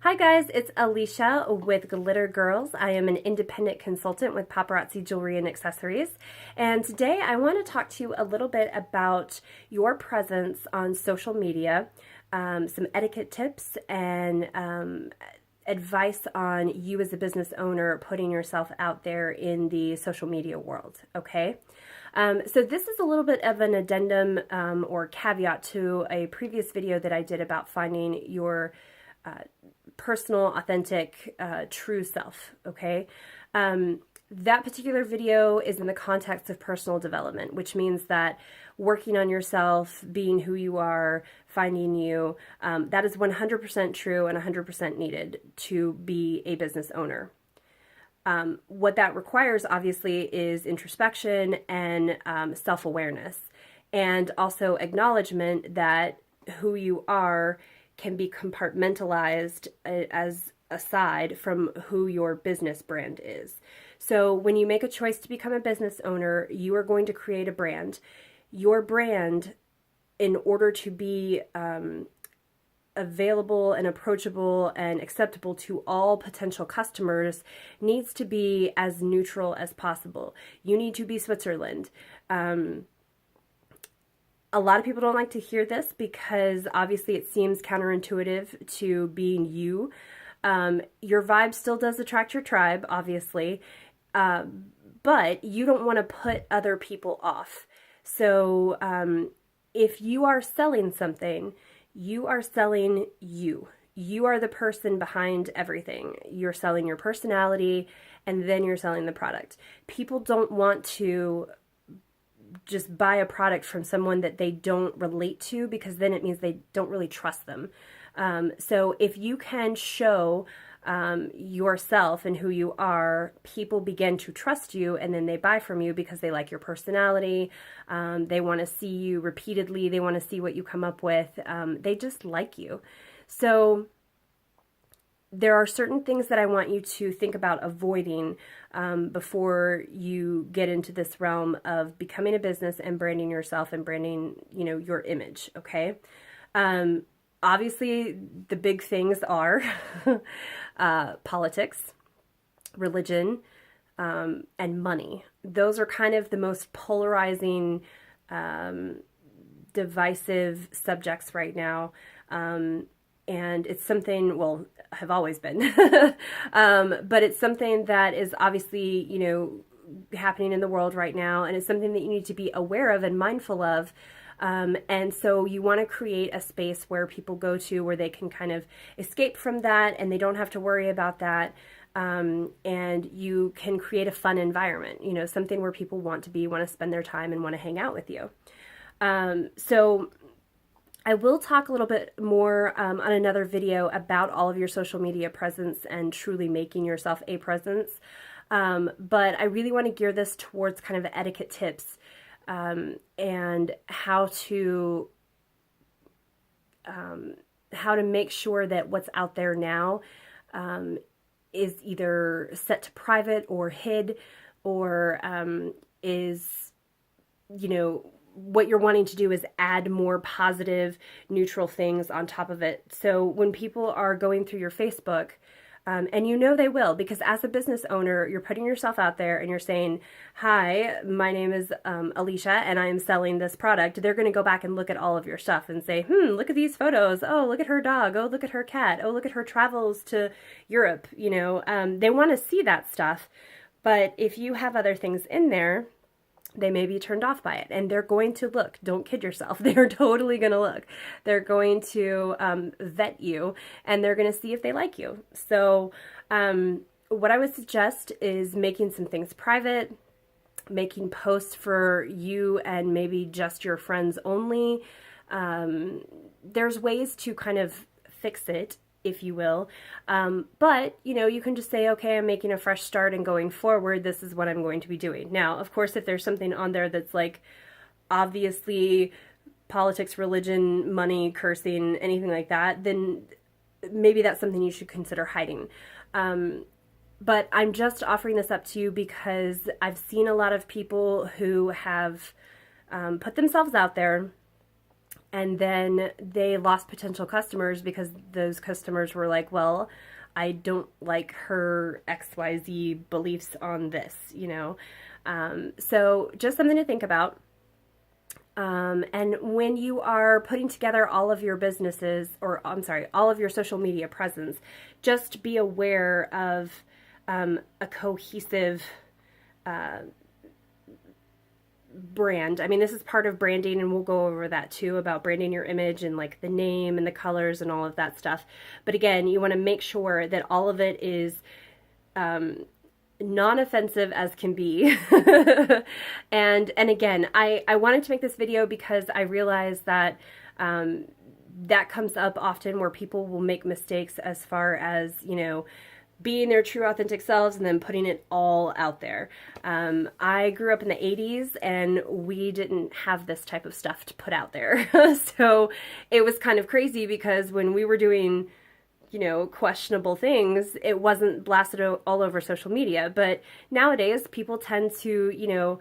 Hi guys, it's Alicia with Glitter Girls. I am an independent consultant with Paparazzi Jewelry and Accessories. And today I want to talk to you a little bit about your presence on social media, some etiquette tips, and advice on you as a business owner putting yourself out there in the social media world, okay? So this is a little bit of an addendum or caveat to a previous video that I did about finding your personal, authentic, true self, okay? That particular video is in the context of personal development, which means that working on yourself, being who you are, finding you, that is 100% true and 100% needed to be a business owner. What that requires, obviously, is introspection and self-awareness, and also acknowledgement that who you are can be compartmentalized as aside from who your business brand is. So when you make a choice to become a business owner, you are going to create a brand. Your brand, in order to be available and approachable and acceptable to all potential customers, needs to be as neutral as possible. You need to be Switzerland. A lot of people don't like to hear this because obviously it seems counterintuitive to being you. Your vibe still does attract your tribe, obviously, but you don't want to put other people off. So if you are selling something, you are selling you. You are the person behind everything. You're selling your personality, and then you're selling the product. People don't want to just buy a product from someone that they don't relate to, because then it means they don't really trust them. So if you can show yourself and who you are, people begin to trust you, and then they buy from you because they like your personality. They want to see you repeatedly. They want to see what you come up with. They just like you. So there are certain things that I want you to think about avoiding before you get into this realm of becoming a business and branding yourself and branding, your image, okay? Obviously, the big things are politics, religion, and money. Those are kind of the most polarizing, divisive subjects right now. And it's something, well, have always been, but it's something that is obviously, happening in the world right now, and it's something that you need to be aware of and mindful of. And so you want to create a space where people go to where they can kind of escape from that, and they don't have to worry about that. And you can create a fun environment, something where people want to be, want to spend their time, and want to hang out with you. So I will talk a little bit more on another video about all of your social media presence and truly making yourself a presence. But I really want to gear this towards kind of etiquette tips and how to make sure that what's out there now is either set to private or hid, or is, what you're wanting to do is add more positive, neutral things on top of it. So when people are going through your Facebook, and they will, because as a business owner, you're putting yourself out there and you're saying, hi, my name is Alicia, and I am selling this product. They're going to go back and look at all of your stuff and say, look at these photos. Oh, look at her dog. Oh, look at her cat. Oh, look at her travels to Europe. They want to see that stuff. But if you have other things in there, they may be turned off by it, and they're going to look. Don't kid yourself. They're totally going to look. They're going to vet you, and they're going to see if they like you. So what I would suggest is making some things private, making posts for you and maybe just your friends only. There's ways to kind of fix it, if you will. But, you can just say, okay, I'm making a fresh start, and going forward, this is what I'm going to be doing. Now, of course, if there's something on there that's like obviously politics, religion, money, cursing, anything like that, then maybe that's something you should consider hiding. But I'm just offering this up to you because I've seen a lot of people who have put themselves out there and then they lost potential customers because those customers were like, well, I don't like her XYZ beliefs on this, you know. So just something to think about. And when you are putting together all of your businesses, or I'm sorry, all of your social media presence, just be aware of a cohesive brand. I mean, this is part of branding, and we'll go over that too, about branding your image and like the name and the colors and all of that stuff. But again, you want to make sure that all of it is non-offensive as can be. and again, I wanted to make this video because I realized that that comes up often, where people will make mistakes as far as, you know, being their true authentic selves and then putting it all out there. I grew up in the 80s and we didn't have this type of stuff to put out there. So it was kind of crazy, because when we were doing, you know, questionable things, it wasn't blasted all over social media. But nowadays, people tend to, you know,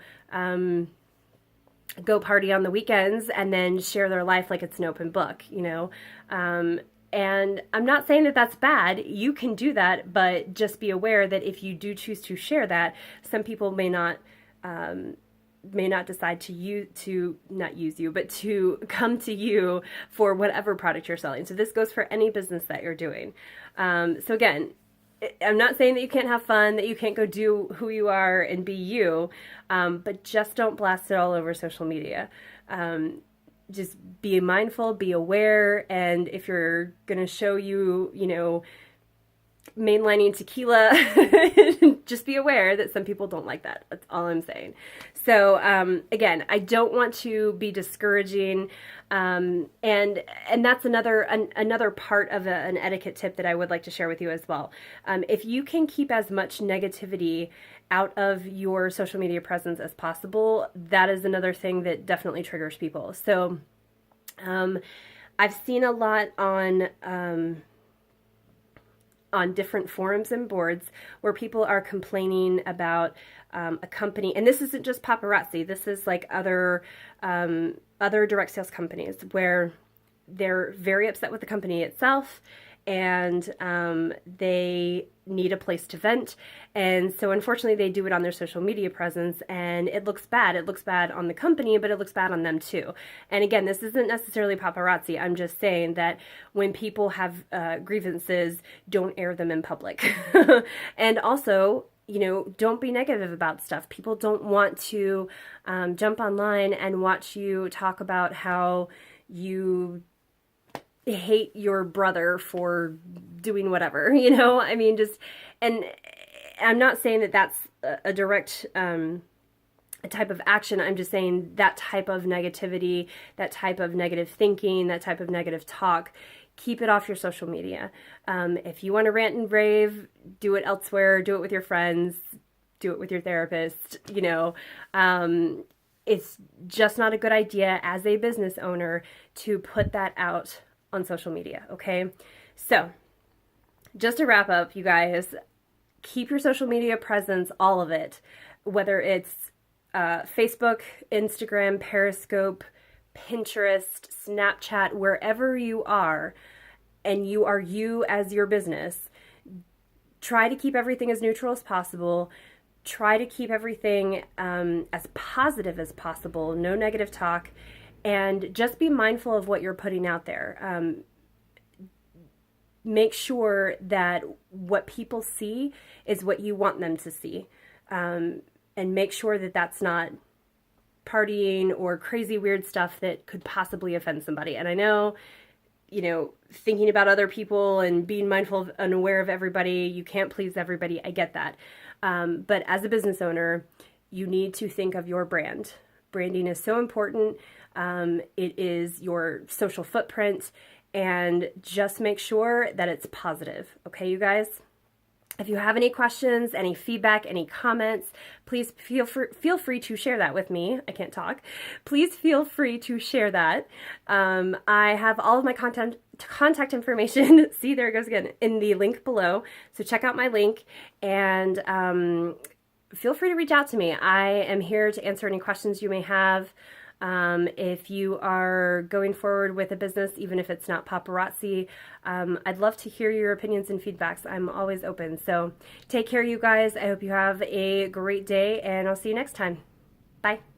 go party on the weekends and then share their life like it's an open book, you know. And I'm not saying that that's bad. You can do that, but just be aware that if you do choose to share that, some people may not decide to not use you, but to come to you for whatever product you're selling. So this goes for any business that you're doing. So again, I'm not saying that you can't have fun, that you can't go do who you are and be you, but just don't blast it all over social media. Just be mindful, be aware, and if you're going to show you know, mainlining tequila, just be aware that some people don't like that. That's all I'm saying. So again, I don't want to be discouraging, and that's another part of an etiquette tip that I would like to share with you as well. If you can keep as much negativity out of your social media presence as possible, that is another thing that definitely triggers people. So I've seen a lot on different forums and boards where people are complaining about a company, and this isn't just paparazzi, this is like other direct sales companies, where they're very upset with the company itself, and they need a place to vent, and so unfortunately they do it on their social media presence, and it looks bad. It looks bad on the company, but it looks bad on them too. And again, this isn't necessarily paparazzi. I'm just saying that when people have grievances, don't air them in public. And also, you know, don't be negative about stuff. People don't want to jump online and watch you talk about how you hate your brother for doing whatever, you know. I mean, just, and I'm not saying that that's a direct type of action. I'm just saying that type of negativity, that type of negative thinking, that type of negative talk, keep it off your social media. If you want to rant and rave, do it elsewhere, do it with your friends, do it with your therapist, you know. It's just not a good idea as a business owner to put that out on social media, okay? So, just to wrap up, you guys, keep your social media presence, all of it, whether it's Facebook, Instagram, Periscope, Pinterest, Snapchat, wherever you are, and you are you as your business, try to keep everything as neutral as possible. Try to keep everything as positive as possible, no negative talk, and just be mindful of what you're putting out there. Make sure that what people see is what you want them to see, and make sure that that's not partying or crazy weird stuff that could possibly offend somebody. And I know, you know, thinking about other people and being mindful and aware of everybody, you can't please everybody. I get that. But as a business owner, you need to think of your brand. Branding is so important. It is your social footprint, and just make sure that it's positive. Okay, you guys? If you have any questions, any feedback, any comments, please feel free to share that with me. I can't talk. Please feel free to share that. I have all of my contact information, see, there it goes again, in the link below. So check out my link, and feel free to reach out to me. I am here to answer any questions you may have. If you are going forward with a business, even if it's not paparazzi, I'd love to hear your opinions and feedbacks. I'm always open. So take care, you guys. I hope you have a great day, and I'll see you next time. Bye.